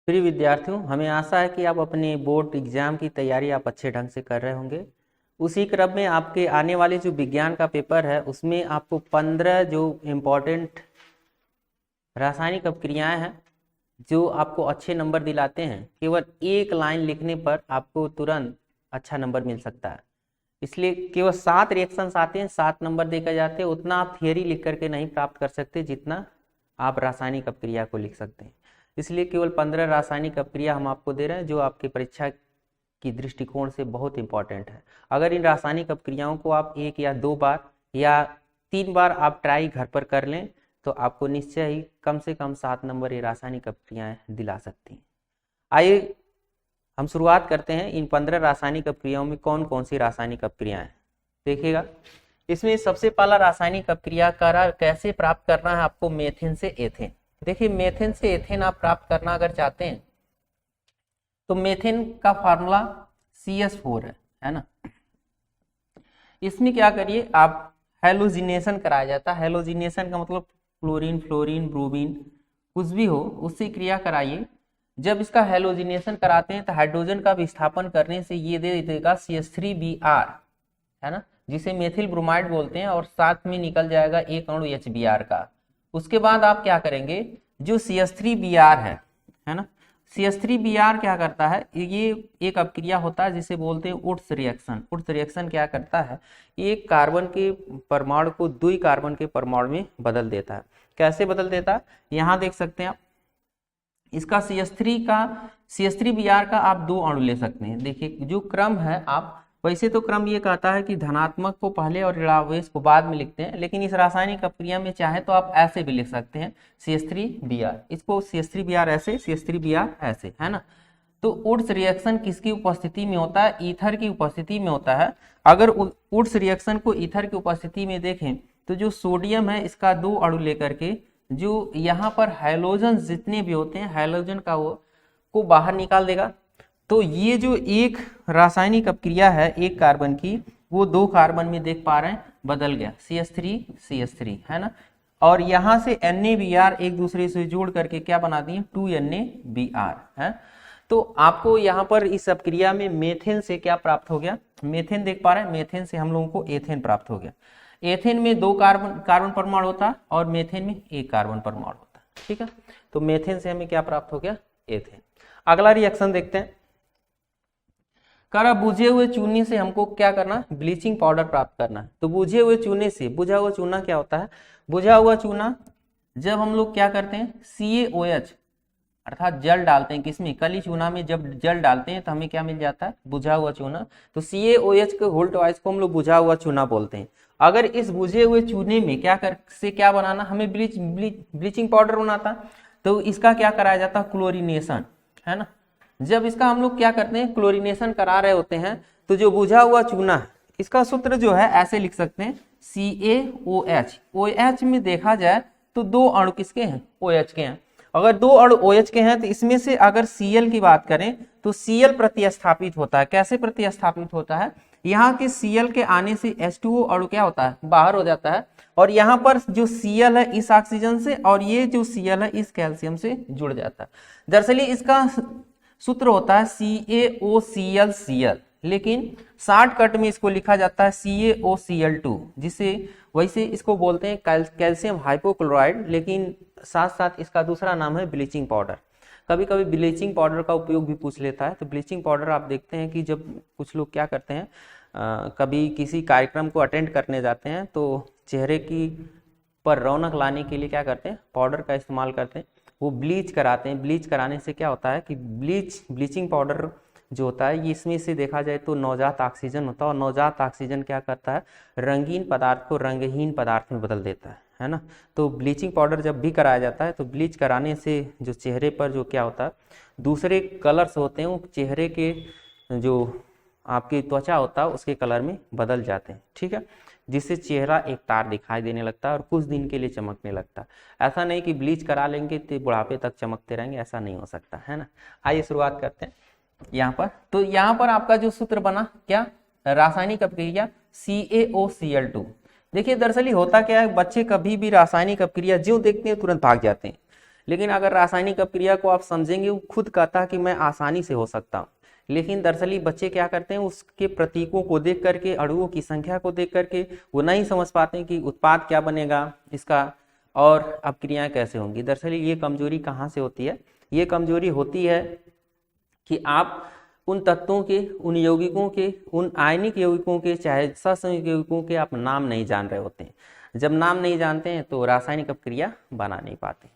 प्रिय विद्यार्थियों, हमें आशा है कि आप अपने बोर्ड एग्जाम की तैयारी आप अच्छे ढंग से कर रहे होंगे। उसी क्रम में आपके आने वाले जो विज्ञान का पेपर है उसमें आपको 15 जो इम्पोर्टेंट रासायनिक अपक्रियाएं हैं जो आपको अच्छे नंबर दिलाते हैं, केवल एक लाइन लिखने पर आपको तुरंत अच्छा नंबर मिल सकता है। इसलिए केवल 7 रिएक्शंस आते हैं, 7 नंबर देकर जाते हैं। उतना आप थियरी लिख करके नहीं प्राप्त कर सकते जितना आप रासायनिक अपक्रिया को लिख सकते हैं। इसलिए केवल 15 रासायनिक अपक्रिया हम आपको दे रहे हैं जो आपकी परीक्षा की दृष्टिकोण से बहुत इंपॉर्टेंट है। अगर इन रासायनिक अपक्रियाओं को आप 1 या 2 बार या 3 बार आप ट्राई घर पर कर लें तो आपको निश्चय ही कम से कम 7 नंबर ये रासायनिक अपक्रियाएं दिला सकती हैं। आइए हम शुरुआत करते हैं। इन 15 रासायनिक अपक्रियाओं में कौन कौन सी रासायनिक अपक्रियाएं हैं देखिएगा। इसमें सबसे पहला रासायनिक अपक्रिया कैसे प्राप्त करना है आपको, मेथेन से एथेन। देखिए, मेथेन से एथेन आप प्राप्त करना अगर चाहते हैं तो मेथेन का फार्मूला CH4 है ना। इसमें क्या करिए, आप हेलोजिनेशन कराया जाता है। हेलोजिनेशन का मतलब क्लोरीन, फ्लोरीन, ब्रोमीन कुछ भी हो उससे क्रिया कराइए। जब इसका हेलोजिनेशन कराते हैं तो हाइड्रोजन का विस्थापन करने से ये दे देगा CH3Br है ना, जिसे मेथिल ब्रोमाइड बोलते हैं, और साथ में निकल जाएगा एक अणु HBr का। उसके बाद आप क्या करेंगे, जो CH3Br है ना, CH3Br क्या करता है, ये एक अपक्रिया होता है जिसे बोलते हैं उट्स रिएक्शन। उट्स रिएक्शन क्या करता है, एक कार्बन के परमाणु को 2 कार्बन के परमाणु में बदल देता है। कैसे बदल देता है, यहाँ देख सकते हैं आप। इसका CH3Br का आप 2 अणु ले सकते हैं। देखिए जो क्रम है, आप वैसे तो क्रम ये कहता है कि धनात्मक को पहले और ऋणावेश को बाद में लिखते हैं, लेकिन इस रासायनिक अपक्रिया में चाहे तो आप ऐसे भी लिख सकते हैं CH3Br। इसको CH3Br ऐसे, CH3Br ऐसे, है ना। तो उड्स रिएक्शन किसकी उपस्थिति में होता है, ईथर की उपस्थिति में होता है। अगर उड्स रिएक्शन को ईथर की उपस्थिति में देखें तो जो सोडियम है इसका 2 अणु लेकर के जो यहाँ पर हाइड्रोजन जितने भी होते हैं हाइड्रोजन का को बाहर निकाल देगा। तो ये जो एक रासायनिक अपक्रिया है एक कार्बन की, वो 2 कार्बन में देख पा रहे हैं बदल गया, CH3 है ना। और यहाँ से NaBr एक दूसरे से जोड़ करके क्या बना दिए, 2NaBr है। तो आपको यहाँ पर इस अपक्रिया में मेथेन से क्या प्राप्त हो गया, मेथेन देख पा रहे हैं, मेथेन से हम लोगों को एथेन प्राप्त हो गया। एथेन में 2 कार्बन परमाणु होता है और मेथेन में 1 कार्बन परमाणु होता है, ठीक है। तो मेथेन से हमें क्या प्राप्त हो गया, एथेन। अगला रिएक्शन देखते हैं। बुझे हुए चूने से हमको क्या करना, ब्लीचिंग पाउडर प्राप्त करना है। तो बुझे हुए चूने से, बुझा हुआ चूना क्या होता है, बुझा हुआ चूना जब हम लोग क्या करते हैं CaOH अर्थात जल डालते हैं, किसमें, कली चूना में जब जल डालते हैं तो हमें क्या मिल जाता है, बुझा हुआ चूना। तो CaOH के होल ट्वाइस को हम लोग बुझा हुआ चूना बोलते हैं। अगर इस बुझे हुए चूने में क्या बनाना, हमें ब्लीचिंग पाउडर बनाता, तो इसका क्या कराया जाता है, क्लोरीनेशन, है ना। जब इसका हम लोग क्या करते हैं, क्लोरीनेशन करा रहे होते हैं, तो जो बुझा हुआ चूना है इसका सूत्र जो है ऐसे लिख सकते हैं CaOH। OH में देखा जाए तो 2 अणु किसके हैं, OH के हैं। अगर 2 अणु OH के हैं तो इसमें से अगर Cl की बात करें तो Cl प्रतिस्थापित होता है। कैसे प्रतिस्थापित होता है, यहाँ के Cl के आने से H2O अणु क्या होता है, बाहर हो जाता है, और यहाँ पर जो Cl है इस ऑक्सीजन से और ये जो Cl है इस कैल्शियम से जुड़ जाता है। दरअसल इसका सूत्र होता है CaOClCl, लेकिन शॉर्टकट में इसको लिखा जाता है CaOCl2, जिसे वैसे इसको बोलते हैं कैल्शियम हाइपोक्लोराइड, लेकिन साथ साथ इसका दूसरा नाम है ब्लीचिंग पाउडर। कभी कभी ब्लीचिंग पाउडर का उपयोग भी पूछ लेता है। तो ब्लीचिंग पाउडर आप देखते हैं कि जब कुछ लोग क्या करते हैं, कभी किसी कार्यक्रम को अटेंड करने जाते हैं तो चेहरे की पर रौनक लाने के लिए क्या करते हैं, पाउडर का इस्तेमाल करते हैं, वो ब्लीच कराते हैं। ब्लीच कराने से क्या होता है कि ब्लीचिंग पाउडर जो होता है, ये इसमें से देखा जाए तो नवजात ऑक्सीजन होता है, और नवजात ऑक्सीजन क्या करता है, रंगीन पदार्थ को रंगहीन पदार्थ में बदल देता है ना। तो ब्लीचिंग पाउडर जब भी कराया जाता है तो ब्लीच कराने से जो चेहरे पर जो क्या होता है, दूसरे कलर्स होते हैं वो चेहरे के जो आपकी त्वचा होता है उसके कलर में बदल जाते हैं, ठीक है, जिससे चेहरा एक तार दिखाई देने लगता है और कुछ दिन के लिए चमकने लगता है। ऐसा नहीं कि ब्लीच करा लेंगे तो बुढ़ापे तक चमकते रहेंगे, ऐसा नहीं हो सकता, है ना। आइए शुरुआत करते हैं यहाँ पर। तो यहाँ पर आपका जो सूत्र बना क्या, रासायनिक अपक्रिया CaOCl2। देखिए दरअसल होता क्या है, बच्चे कभी भी रासायनिक अपक्रिया जो देखते हैं तुरंत भाग जाते हैं, लेकिन अगर रासायनिक अपक्रिया को आप समझेंगे, वो खुद कहता है कि मैं आसानी से हो सकता हूँ, लेकिन दरअसल बच्चे क्या करते हैं, उसके प्रतीकों को देख करके, अणुओं की संख्या को देख करके वो नहीं समझ पाते हैं कि उत्पाद क्या बनेगा इसका और अपक्रियाएं कैसे होंगी। दरअसल ये कमजोरी कहाँ से होती है? ये कमजोरी होती है कि आप उन तत्वों के, उन यौगिकों के, उन आयनिक यौगिकों के, चाहे ससंयुजक यौगिकों के आप नाम नहीं जान रहे होते हैं। जब नाम नहीं जानते हैं तो रासायनिक अपक्रिया बना नहीं पाते।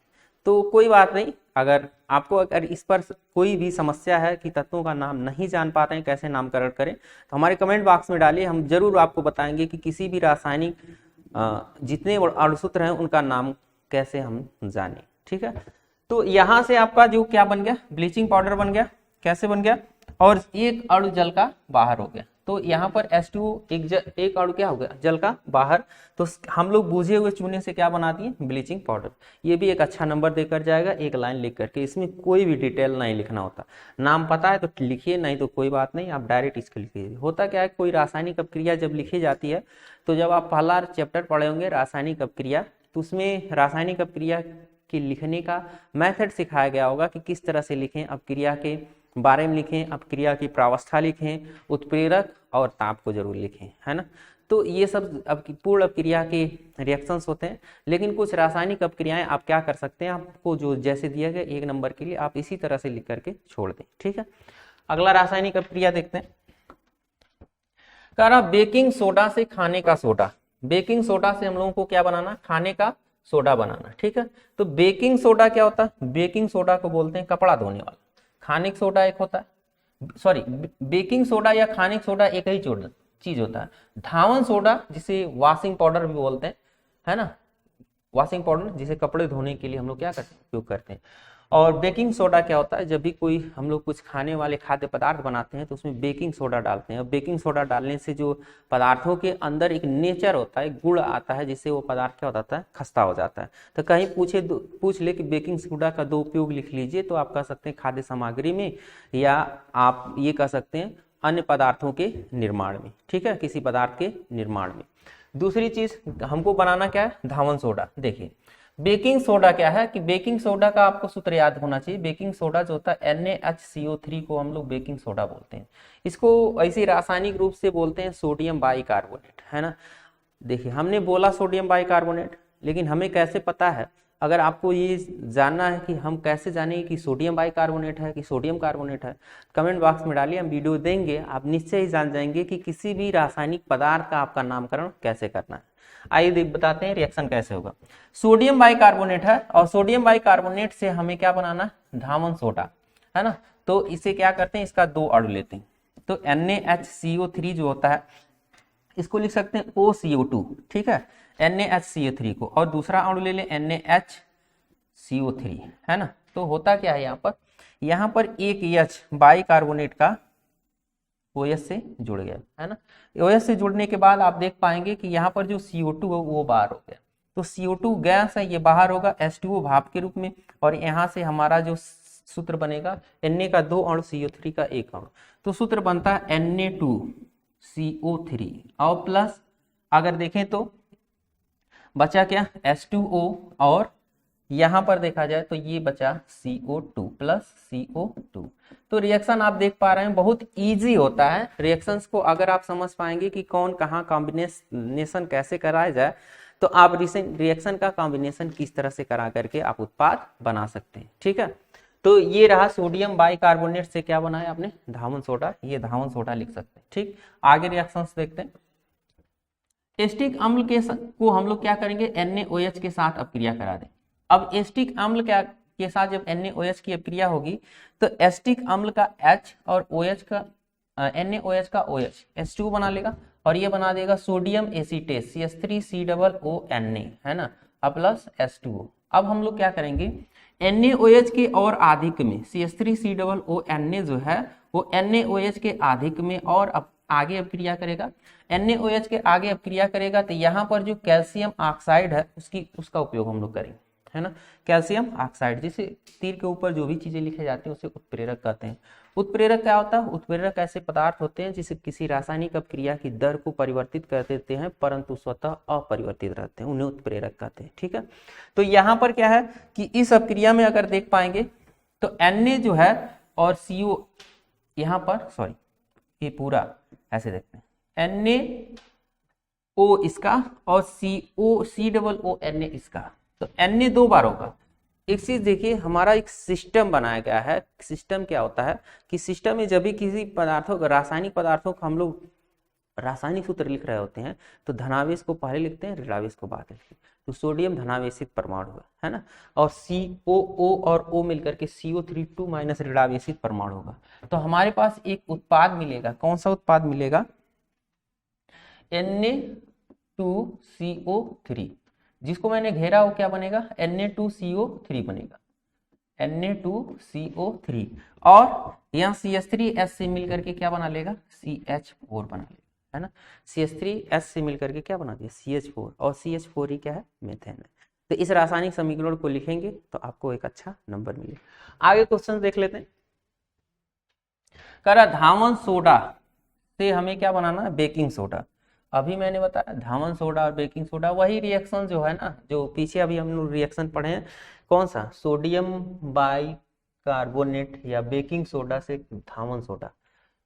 तो कोई बात नहीं, अगर आपको अगर इस पर कोई भी समस्या है कि तत्वों का नाम नहीं जान पाते हैं, कैसे नामकरण करें, तो हमारे कमेंट बॉक्स में डालिए, हम जरूर आपको बताएंगे कि किसी भी रासायनिक जितने अणुसूत्र हैं उनका नाम कैसे हम जानें। ठीक है, तो यहाँ से आपका जो क्या बन गया, ब्लीचिंग पाउडर बन गया। कैसे बन गया? और एक अणु जल का बाहर हो गया, तो यहाँ पर H2O एक अणु क्या हो गया, जल का बाहर। तो हम लोग बूझे हुए चूने से क्या बना दिए, ब्लीचिंग पाउडर। ये भी एक अच्छा नंबर देकर जाएगा, एक लाइन लिख करके। इसमें कोई भी डिटेल नहीं लिखना होता, नाम पता है तो लिखिए, नहीं तो कोई बात नहीं, आप डायरेक्ट इसको लिखिए। होता क्या है, कोई रासायनिक अपक्रिया जब लिखी जाती है, तो जब आप पहला चैप्टर पढ़े होंगे रासायनिक अपक्रिया, तो उसमें रासायनिक अपक्रिया के लिखने का मेथड सिखाया गया होगा कि किस तरह से लिखें, अपक्रिया के बारे में लिखें, अपक्रिया की प्रावस्था लिखें, उत्प्रेरक और ताप को जरूर लिखें, है ना। तो ये सब पूर्ण अपक्रिया के रिएक्शंस होते हैं। लेकिन कुछ रासायनिक अपक्रियाएं आप क्या कर सकते हैं, आपको जो जैसे दिया गया 1 नंबर के लिए आप इसी तरह से लिख करके छोड़ दें। ठीक है, अगला रासायनिक अपक्रिया देखते हैं। कह रहा बेकिंग सोडा से खाने का सोडा। बेकिंग सोडा से हम लोगों को क्या बनाना, खाने का सोडा बनाना। ठीक है, तो बेकिंग सोडा क्या होता है, बेकिंग सोडा को बोलते हैं कपड़ा धोने वाला। खानिक सोडा एक होता है, सॉरी बेकिंग सोडा या खानिक सोडा एक ही चीज होता है। धावन सोडा जिसे वॉशिंग पाउडर भी बोलते हैं, है ना, वॉशिंग पाउडर जिसे कपड़े धोने के लिए हम लोग क्या करते हैं, उपयोग करते हैं। और बेकिंग सोडा क्या होता है, जब भी कोई हम लोग कुछ खाने वाले खाद्य पदार्थ बनाते हैं तो उसमें बेकिंग सोडा डालते हैं। और बेकिंग सोडा डालने से जो पदार्थों के अंदर एक नेचर होता है, गुण आता है, जिससे वो पदार्थ क्या हो जाता है, खस्ता हो जाता है। तो कहीं पूछ ले कि बेकिंग सोडा का 2 उपयोग लिख लीजिए, तो आप कह सकते हैं खाद्य सामग्री में, या आप ये कह सकते हैं अन्य पदार्थों के निर्माण में। ठीक है, किसी पदार्थ के निर्माण में। दूसरी चीज हमको बनाना क्या है, धावन सोडा। देखिए बेकिंग सोडा क्या है कि बेकिंग सोडा का आपको सूत्र याद होना चाहिए। बेकिंग सोडा जो होता है NaHCO3 को हम लोग बेकिंग सोडा बोलते हैं। इसको ऐसे रासायनिक रूप से बोलते हैं सोडियम बाइकार्बोनेट, है ना। देखिए हमने बोला सोडियम बाइकार्बोनेट, लेकिन हमें कैसे पता है, अगर आपको ये जानना है कि हम कैसे जानेंगे कि सोडियम बाइकार्बोनेट है कि सोडियम कार्बोनेट है, कमेंट बॉक्स में डालिए, हम वीडियो देंगे, आप निश्चय ही जान जाएंगे कि किसी भी रासायनिक पदार्थ का आपका नामकरण कैसे करना है। आइए बताते हैं रिएक्शन कैसे होगा। सोडियम बाइकार्बोनेट है, और सोडियम बाइकार्बोनेट से हमें क्या बनाना, धावन सोडा, है ना। तो इसे क्या करते हैं, इसका 2 अणु लेते हैं। तो NaHCO3 जो होता है, इसको लिख सकते हैं OCO2। ठीक है, NaHCO3 को, और दूसरा अणु ले लें NaHCO3, है ना। तो होता क्या है, यहाँ पर एक H बाइकार्बोनेट का OH से जुड़ गया, है ना। OH से जुड़ने के बाद आप देख पाएंगे कि यहाँ पर जो CO2 है वो बाहर हो गया। तो CO2 गैस है, ये बाहर होगा, H2O भाप के रूप में, और यहाँ से हमारा जो सूत्र बनेगा Na का 2 अणु, CO3 का 1 अणु। तो सूत्र बनता है Na2CO3 और प्लस, अगर देखें तो बचा क्या, H2O, और यहां पर देखा जाए तो ये बचा CO2 प्लस CO2। तो रिएक्शन आप देख पा रहे हैं बहुत इजी होता है। रिएक्शंस को अगर आप समझ पाएंगे कि कौन कहाँ कॉम्बिनेशन कैसे कराया जाए, तो आप रिएक्शन का कॉम्बिनेशन किस तरह से करा करके आप उत्पाद बना सकते हैं। ठीक है, तो ये रहा सोडियम बाइकार्बोनेट से क्या बनाया आपने, धावन सोडा। ये धावन सोडा लिख सकते हैं। ठीक, आगे रिएक्शंस देखते हैं। एस्टिक अम्ल को हम लोग क्या करेंगे, NaOH के साथ अपक्रिया करा दें। अब एस्टिक अम्ल के साथ जब NaOH की अपक्रिया होगी, तो एस्टिक अम्ल का H और OH का NaOH का OH H2 बना लेगा, और ये बना देगा सोडियम एसीटेट CH3COONa, है ना, अब प्लस H2O। अब हम लोग क्या करेंगे, NaOH के और आधिक्य में CH3COONa जो है वो NaOH के आधिक्य में और आगे अपक्रिया करेगा। NaOH के आगे अपक्रिया करेगा, तो यहाँ पर जो कैल्शियम ऑक्साइड है उसका उपयोग हम लोग करेंगे, है ना। कैल्शियम ऑक्साइड, जिसे तीर के ऊपर जो भी चीजें लिखे जाती हैं उसे उत्प्रेरक कहते हैं। उत्प्रेरक क्या होता है? उत्प्रेरक ऐसे पदार्थ होते हैं जिसे किसी रासायनिक अपक्रिया की दर को परिवर्तित कर देते हैं परंतु स्वतः अपरिवर्तित रहते हैं, उन्हें उत्प्रेरक कहते हैं। ठीक है, तो यहाँ पर क्या है कि इस अपक्रिया में अगर देख पाएंगे तो Na जो है और CO यहाँ पर, सॉरी ये पूरा ऐसे देखते हैं, NaO इसका और COONA इसका, तो Na 2 बार होगा। एक चीज देखिए, हमारा एक सिस्टम बनाया गया है। सिस्टम क्या होता है कि सिस्टम में जब भी किसी पदार्थों का, रासायनिक पदार्थों का हम लोग रासायनिक सूत्र लिख रहे होते हैं तो धनावेश को पहले लिखते हैं, ऋणावेश को बाद लिखते हैं। तो सोडियम धनावेशित परमाणु है ना, और COO और O मिलकर के CO3 2 माइनस ऋणावेशित परमाणु होगा। तो हमारे पास एक उत्पाद मिलेगा। कौन सा उत्पाद मिलेगा? Na2CO3, जिसको मैंने घेरा वो क्या बनेगा? Na2CO3 बनेगा, Na2CO3, और यहाँ CH3S से मिलकर के क्या बना लेगा? CH4 बना लेगा, है ना। CH3S से मिलकर के क्या बना दिया? CH4, और CH4 ही क्या है? मीथेन है। तो इस रासायनिक समीकरण को लिखेंगे तो आपको एक अच्छा नंबर मिलेगा। आगे क्वेश्चन देख लेते हैं। कह रहा धावन सोडा से हमें क्या बनाना है? Baking soda. अभी मैंने बताया धावन सोडा और बेकिंग सोडा वही रिएक्शन जो है ना, जो पीछे अभी हम लोग रिएक्शन पढ़े हैं, कौन सा? सोडियम बाइकार्बोनेट या बेकिंग सोडा से धावन सोडा।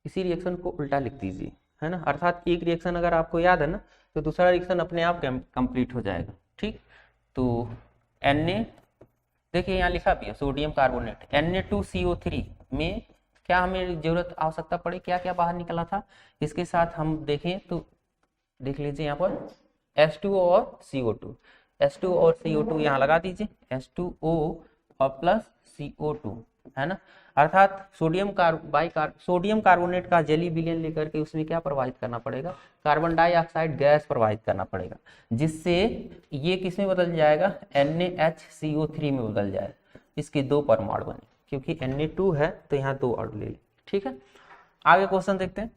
इसी रिएक्शन को उल्टा लिख दीजिए, है ना। अर्थात एक रिएक्शन अगर आपको याद है ना तो दूसरा रिएक्शन अपने आप कंप्लीट हो जाएगा। ठीक, तो Na, देखिए यहाँ लिखा भी है सोडियम कार्बोनेट, Na2CO3 में क्या हमें जरूरत आवश्यकता पड़ी, क्या क्या बाहर निकला था। इसके साथ हम देखें तो देख लीजिए यहाँ पर H2O और CO2, H2O और CO2 यहाँ लगा दीजिए, H2O और प्लस CO2, है ना। अर्थात सोडियम कार्बोनेट का जली विलयन लेकर के उसमें क्या प्रवाहित करना पड़ेगा? कार्बन डाइऑक्साइड गैस प्रवाहित करना पड़ेगा, जिससे ये किसमें बदल जाएगा? NaHCO3 में बदल जाएगा। इसके 2 परमाणु बने, क्योंकि Na2 है तो यहाँ 2 अणु ले लें। ठीक है, आगे क्वेश्चन देखते हैं।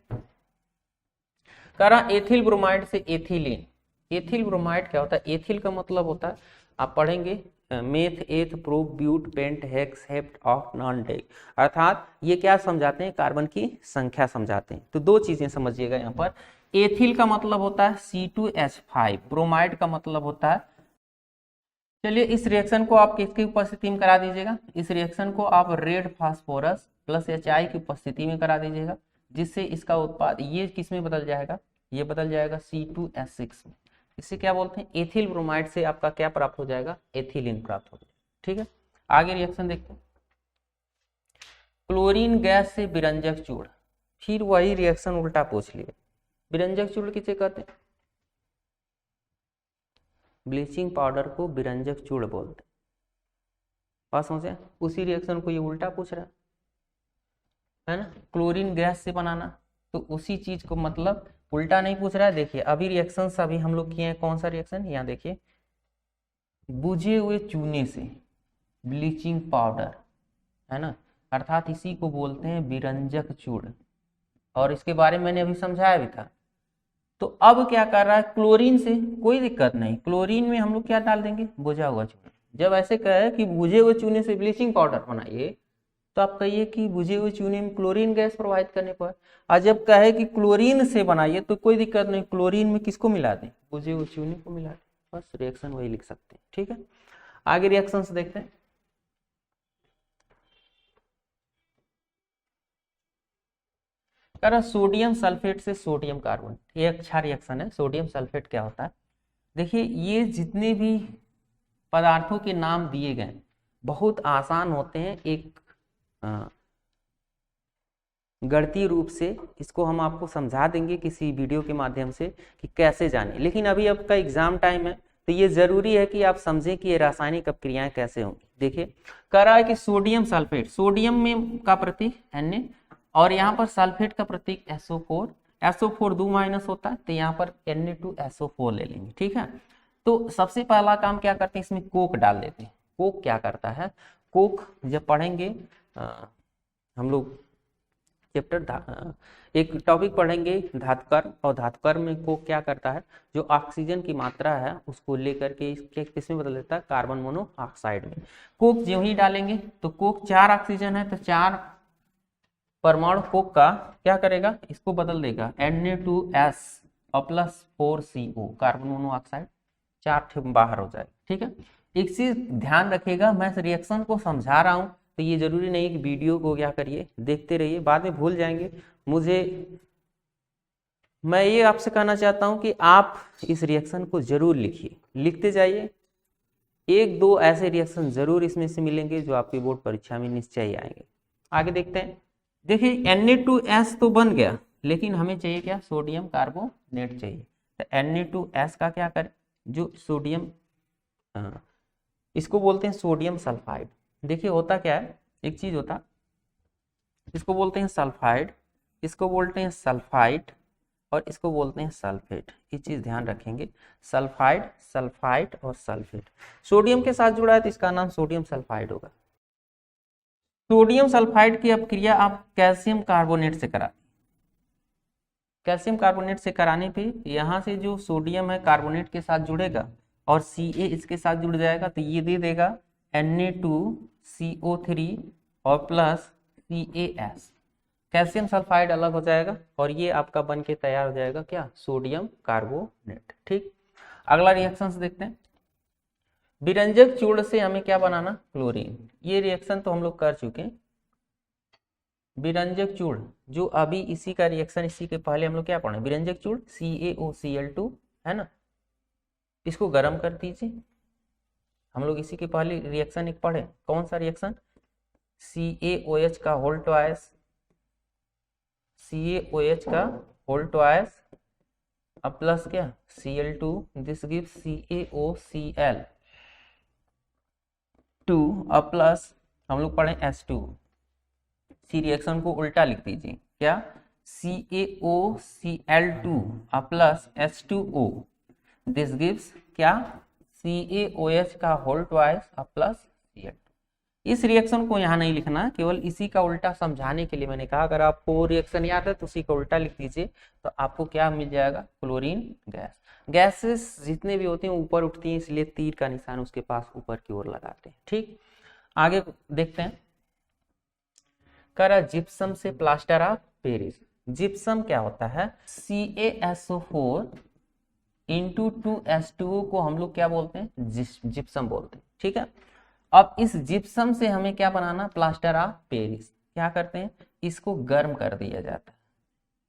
कह रहा एथिल ब्रोमाइड से एथिलीन। एथिल ब्रोमाइड क्या होता है? एथिल का मतलब होता है, आप पढ़ेंगे meth eth prop but pent hex hept ऑफ नॉन डेक। अर्थात ये क्या समझाते हैं? कार्बन की संख्या समझाते हैं। तो 2 चीजें समझिएगा यहाँ पर। एथिल का मतलब होता है C2H5, ब्रोमाइड का मतलब होता है, चलिए इस रिएक्शन को आप किसकी उपस्थिति में करा दीजिएगा? इस रिएक्शन को आप रेड फास्फोरस प्लस HI की उपस्थिति में करा दीजिएगा, जिससे इसका उत्पाद ये किस में बदल जाएगा? ये बदल जाएगा C2H6 में। इसे क्या बोलते हैं? एथिल ब्रोमाइड से आपका क्या प्राप्त हो जाएगा? एथिलीन प्राप्त हो जाएगा। ठीक है, आगे रिएक्शन देखते हैं। क्लोरीन गैस से विरंजक चूर्ण, फिर वही रिएक्शन उल्टा पूछ लिया। विरंजक चूर्ण किसे कहते हैं? ब्लीचिंग पाउडर को विरंजक चूर्ण बोलते हैं। बात समझे? उसी रिएक्शन को ये उल्टा पूछ रहा है ना, क्लोरीन गैस से बनाना, तो उसी चीज को मतलब उल्टा नहीं पूछ रहा है। देखिए अभी रिएक्शन अभी हम लोग किए हैं, कौन सा रिएक्शन? यहाँ देखिए, बुझे हुए चूने से ब्लीचिंग पाउडर, है ना, अर्थात इसी को बोलते हैं विरंजक चूर्ण, और इसके बारे में मैंने अभी समझाया भी था। तो अब क्या कर रहा है? क्लोरीन से कोई दिक्कत नहीं, क्लोरीन में हम लोग क्या डाल देंगे? बुझा हुआ चूना। जब ऐसे कहे कि बुझे हुए चूने से ब्लीचिंग पाउडर बनाइए, तो आप कहिए कि बुझे हुए चूने में क्लोरीन गैस प्रवाहित करने पर। और जब कहे कि क्लोरीन से बनाइए तो कोई दिक्कत नहीं, क्लोरीन में किसको मिला दें? बुझे हुए चूने को मिला दें, बस रिएक्शन वही लिख सकते हैं। ठीक है, आगे रिएक्शन से देखते हैं। सोडियम सल्फेट से सोडियम कार्बोनेट, ये अच्छा रिएक्शन है। सोडियम सल्फेट क्या होता है? देखिए ये जितने भी पदार्थों के नाम दिए गए बहुत आसान होते हैं, एक गणितीय रूप से इसको हम आपको समझा देंगे किसी वीडियो के माध्यम से कि कैसे जाने। लेकिन अभी आपका एग्जाम टाइम है तो ये जरूरी है कि आप समझें कि ये रासायनिक अपक्रियाएं कैसे होंगी। देखिए कह रहा है कि सोडियम सल्फेट, सोडियम में का प्रतीक Na और यहाँ पर सल्फेट का प्रतीक SO4, SO4 2 माइनस होता है तो यहाँ पर Na2SO4 ले लेंगे। ठीक है, तो सबसे पहला काम क्या करते हैं? इसमें कोक डाल देते हैं। कोक क्या करता है? कोक जब पढ़ेंगे हम लोग चैप्टर एक टॉपिक पढ़ेंगे धातुकर्म, और धातुकर्म में कोक क्या करता है, जो ऑक्सीजन की मात्रा है उसको लेकर के किसमें बदल देता है, कार्बन मोनोऑक्साइड में। कोक जो ही डालेंगे तो कोक 4 ऑक्सीजन है तो 4 परमाणु कोक का क्या करेगा, इसको बदल देगा Na2S और प्लस 4CO, कार्बन मोनोऑक्साइड 4 बाहर हो जाएगा। ठीक है, एक चीज ध्यान रखिएगा, मैं इस रिएक्शन को समझा रहा हूं तो ये जरूरी नहीं कि वीडियो को क्या करिए देखते रहिए, बाद में भूल जाएंगे। मैं ये आपसे कहना चाहता हूं कि आप इस रिएक्शन को जरूर लिखिए, लिखते जाइए। 1-2 ऐसे रिएक्शन जरूर इसमें से मिलेंगे जो आपकी बोर्ड परीक्षा में निश्चय आएंगे। आगे देखते हैं। देखिए Na2S तो बन गया, लेकिन हमें चाहिए क्या, सोडियम कार्बोनेट चाहिए। तो Na2S का क्या करें, जो सोडियम, इसको बोलते हैं सोडियम सल्फाइड। देखिए होता क्या है, एक चीज होता, इसको बोलते हैं सल्फाइड, इसको बोलते हैं सल्फाइड, और इसको बोलते हैं सल्फेट। ये चीज ध्यान रखेंगे, सल्फाइड, सल्फाइड और सल्फेट। सोडियम के साथ जुड़ा है तो इसका नाम सोडियम सल्फाइड होगा। सोडियम सल्फाइड की अपक्रिया आप कैल्शियम कार्बोनेट से करा, कैल्शियम कार्बोनेट से कराने पे यहाँ से जो सोडियम है कार्बोनेट के साथ जुड़ेगा और Ca इसके साथ जुड़ जाएगा, तो ये दे देगा Na2CO3 और प्लस CaS। कैल्शियम सल्फाइड अलग हो जाएगा और ये आपका बन के तैयार हो जाएगा क्या, सोडियम कार्बोनेट। ठीक, अगला रिएक्शन देखते हैं। विरंजक चूर्ण से हमें क्या बनाना, क्लोरीन। ये रिएक्शन तो हम लोग कर चुके हैं। विरंजक चूर्ण जो अभी इसी का रिएक्शन, इसी के पहले हम लोग क्या पढ़े, विरंजक चूर्ण CaOCl2 है ना, इसको गर्म कर दीजिए। हम लोग इसी के पहले रिएक्शन एक पढ़े, कौन सा रिएक्शन, CaOH का होल ट्वाइस, CaOH का होल ट्वाइस अब प्लस क्या Cl2, दिस गिव्स CaOCl2 अब प्लस हम लोग पढ़े H2। सी रिएक्शन को उल्टा लिख दीजिए, क्या CaOCl2 अब प्लस H2O, दिस गिव्स क्या CaOH का होल ट्वाइस अब प्लस Cl2। इस रिएक्शन को यहाँ नहीं लिखना, केवल इसी का उल्टा समझाने के लिए मैंने कहा, अगर आपको रिएक्शन याद है तो उसी का उल्टा लिख दीजिए, तो आपको क्या मिल जाएगा, क्लोरीन गैस। गैसेस जितने भी होते हैं ऊपर उठती हैं, इसलिए तीर का निशान उसके पास ऊपर की ओर लगाते हैं। ठीक, आगे देखते हैं। करा जिप्सम से प्लास्टर ऑफ पेरिस। जिप्सम क्या होता है, CaSO4 इंटू 2H2O को हम लोग क्या बोलते हैं, जिप्सम बोलते हैं। ठीक है, अब इस जिप्सम से हमें क्या बनाना, प्लास्टर ऑफ पेरिस। क्या करते हैं, इसको गर्म कर दिया जाता है,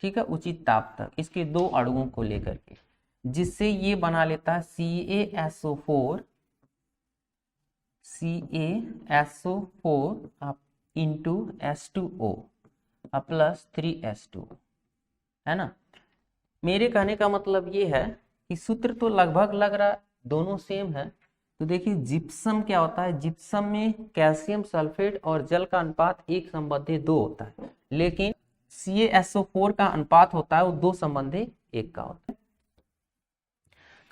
ठीक है, उचित ताप तक, इसके 2 अणुओं को लेकर के, जिससे ये बना लेता है CaSO4 into H2O plus 3H2, है ना। मेरे कहने का मतलब ये है कि सूत्र तो लगभग लग रहा, दोनों सेम है। तो देखिए जिप्सम क्या होता है, जिप्सम में कैल्शियम सल्फेट और जल का अनुपात 1:2 होता है, लेकिन CaSO4 का अनुपात होता है वो 2:1 का होता है।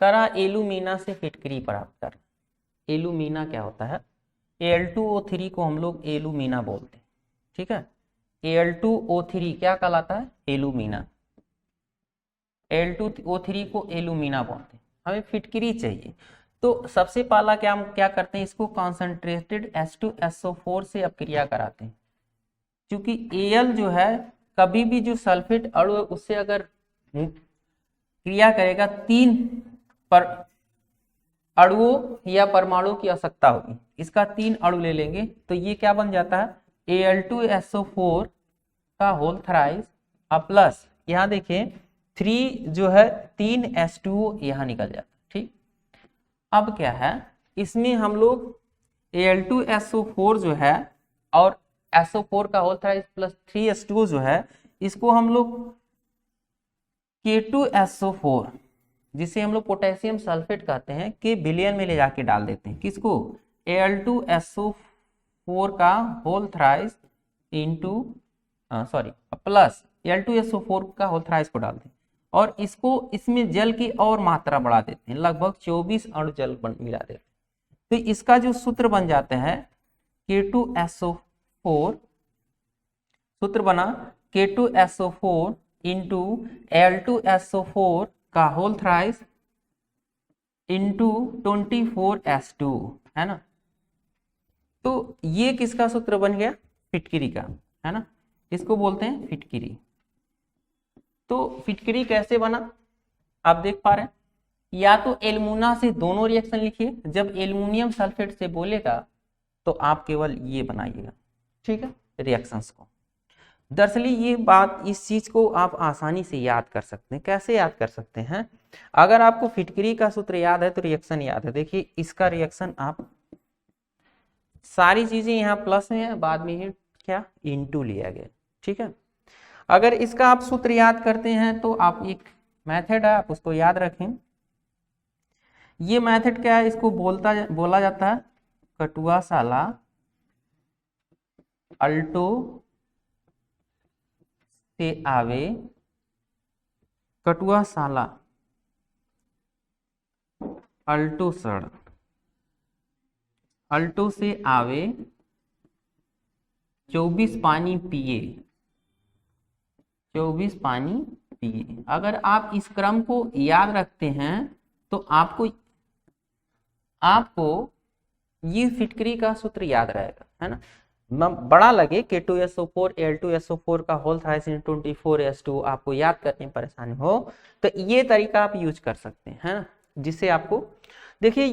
करा एलुमिना से फिटकरी प्राप्त कर। एलुमिना क्या होता है, Al2O3 को हम लोग एलुमिना बोलते हैं। ठीक है, Al2O3 क्या कहलाता है, एलुमिना। Al2O3 को एलुमिना बोलते हैं। हमें फिटकरी चाहिए, तो सबसे पहला क्या हम क्या करते हैं, इसको कॉन्सेंट्रेटेड H2SO4 से अपक्रिया कराते हैं। क्योंकि Al जो है कभी भी जो सल्फेट अणु है उससे अगर क्रिया करेगा 3 पर अणुओं या परमाणु की आवश्यकता होगी, इसका 3 अणु ले लेंगे तो ये क्या बन जाता है, Al2SO4 का होल थ्राइस प्लस यहाँ देखिए 3 जो है 3 H2O यहाँ निकल जाता है। ठीक, अब क्या है, इसमें हम लोग Al2SO4 जो है और SO4 का होल थ्राइस प्लस 3H2O जो है, इसको हम लोग K2SO4 जिसे हम लोग पोटेशियम सल्फेट कहते हैं के विलयन में ले जाके डाल देते हैं। किसको, Al2SO4 का whole thrice into plus Al2SO4 का होल थ्राइस को डालते हैं और इसको इसमें जल की और मात्रा बढ़ा देते हैं, लगभग 24 अणु जल मिला देते हैं। तो इसका जो सूत्र बन जाता है K2SO4, सूत्र बना K2SO4 इंटू Al2SO4 का होल थ्राइस इंटू 24S2, है ना। तो ये किसका सूत्र बन गया? फिटकिरी का, है ना। इसको बोलते हैं फिटकिरी। तो फिटकिरी कैसे बना आप देख पा रहे हैं। या तो एल्यूमिना से दोनों रिएक्शन लिखिए, जब एल्युमिनियम सल्फेट से बोलेगा तो आप केवल ये बनाइएगा, ठीक है, रिएक्शंस को। दरअसल ये बात, इस चीज को आप आसानी से याद कर सकते हैं। कैसे याद कर सकते हैं? अगर आपको फिटकरी का सूत्र याद है तो रिएक्शन याद है। देखिए इसका रिएक्शन, आप सारी चीजें यहाँ प्लस में है, बाद में ही क्या इनटू लिया गया, ठीक है। अगर इसका आप सूत्र याद करते हैं तो आप, एक मेथड है, आप उसको याद रखें। ये मेथड क्या है? इसको बोला जाता है कटुआशाला अल्टो से आवे, कटुआशाला अल्टो सड़, अल्टो से आवे 24 पानी पिए, 24 पानी पिए। अगर आप इस क्रम को याद रखते हैं तो आपको ये फिटकरी का सूत्र याद रहेगा, है ना। बड़ा लगे K2SO4 Al2SO4 का होल थ्राइस 24S2 आपको याद करने में परेशानी हो तो ये तरीका आप यूज कर सकते हैं, है ना, जिससे आपको, देखिए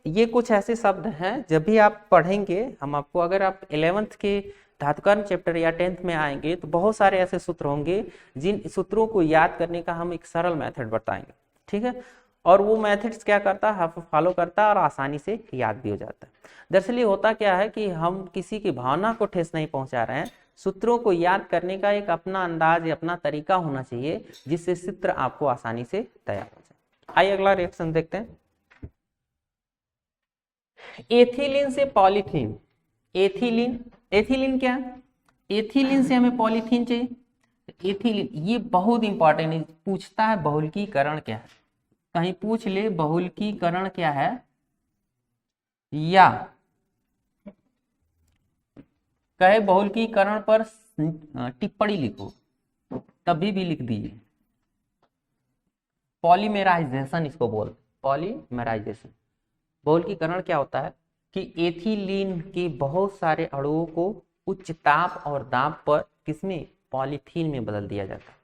ये कुछ ऐसे शब्द हैं जब भी आप पढ़ेंगे हम आपको, अगर आप 11th के धातुकर्म चैप्टर या 10th में आएंगे तो बहुत सारे ऐसे सूत्र होंगे जिन सूत्रों को याद करने का हम एक सरल मेथड बताएंगे, ठीक है। और वो मेथड्स क्या करता है, फॉलो करता है और आसानी से याद भी हो जाता है। दरअसल होता क्या है कि हम किसी की भावना को ठेस नहीं पहुंचा रहे हैं, सूत्रों को याद करने का एक अपना अंदाज, अपना तरीका होना चाहिए जिससे सूत्र आपको आसानी से तैयार हो जाए। आइए अगला रिएक्शन देखते हैं। एथिलीन से पॉलीथीन, एथिलीन क्या है? एथिलीन से हमें पॉलीथीन चाहिए। एथिलीन ये बहुत इंपॉर्टेंट है, पूछता है बहुलकीकरण क्या है, कहीं पूछ ले बहुलकीकरण क्या है, या कहे बहुलकीकरण पर टिप्पणी लिखो, तभी भी लिख दीजिए। पॉलीमेराइजेशन इसको बोलते, पॉलीमेराइजेशन। बहुलकीकरण क्या होता है कि एथिलीन के बहुत सारे अणुओं को उच्च ताप और दाब पर किसमें, पॉलीथीन में बदल दिया जाता है,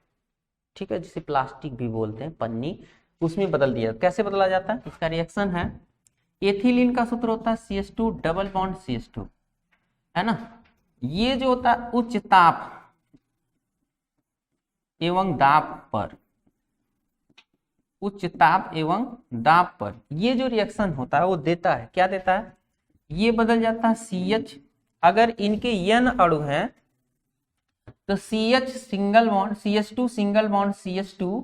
ठीक है, जिसे प्लास्टिक भी बोलते हैं, पन्नी, उसमें बदल दिया। कैसे बदला जाता है? इसका रिएक्शन है, एथिलीन का सूत्र होता है CH2 डबल बॉन्ड CH2, है ना। ये जो होता है उच्च ताप एवं दाब पर, उच्च ताप एवं दाब पर ये जो रिएक्शन होता है वो देता है, क्या देता है, ये बदल जाता है CH। अगर इनके N अणु हैं तो CH single bond CH2 single bond CH2,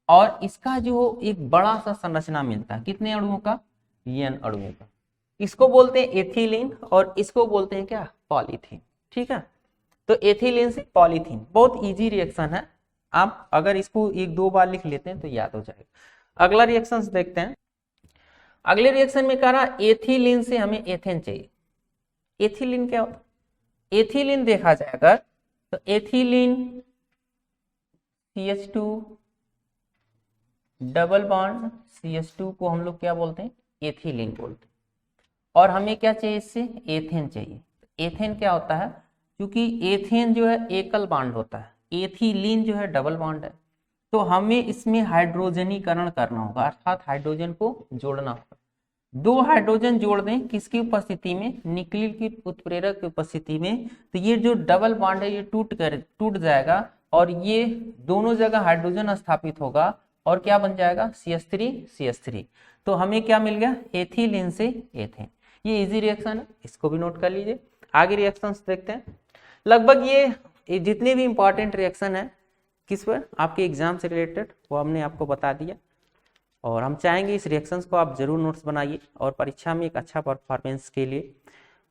और इसका जो एक बड़ा सा संरचना मिलता है, कितने अणुओं का, N अणुओं का। इसको बोलते हैं एथिलीन और इसको बोलते हैं क्या, पॉलीथीन, ठीक है। तो एथिलीन से पॉलीथीन बहुत इजी रिएक्शन है, आप अगर इसको एक दो बार लिख लेते हैं तो याद हो जाएगा। अगला रिएक्शन देखते हैं। अगले रिएक्शन में कह रहा एथिलीन से हमें एथेन चाहिए। एथिलीन क्या होता है? एथिलीन देखा जाए अगर तो ethylene CH2 double bond CH2 को हम लोग क्या बोलते हैं, एथिलीन बोलते हैं। और हमें क्या चाहिए इससे, एथेन चाहिए। एथेन क्या होता है, क्योंकि एथेन जो है एकल बॉन्ड होता है, एथिलीन जो है डबल बॉन्ड है, तो हमें इसमें हाइड्रोजनीकरण करना होगा, अर्थात हाइड्रोजन को जोड़ना होगा। दो हाइड्रोजन जोड़ दें किसकी उपस्थिति में, निक्लिल की उत्प्रेरक की उपस्थिति में, तो ये जो डबल बॉन्ड है ये टूट जाएगा और ये दोनों जगह हाइड्रोजन स्थापित होगा और क्या बन जाएगा, CH3 तो हमें क्या मिल गया, एथिलीन से एथेन। ये इजी रिएक्शन है, इसको भी नोट कर लीजिए। आगे रिएक्शंस देखते हैं। लगभग ये जितने भी इंपॉर्टेंट रिएक्शन है किस पर, आपके एग्जाम से रिलेटेड, वो हमने आपको बता दिया। और हम चाहेंगे इस रिएक्शंस को आप जरूर नोट्स बनाइए और परीक्षा में एक अच्छा परफॉर्मेंस के लिए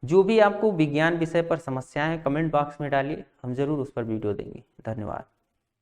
जो भी आपको विज्ञान विषय पर समस्याएं हैं कमेंट बॉक्स में डालिए, हम जरूर उस पर वीडियो देंगे। धन्यवाद।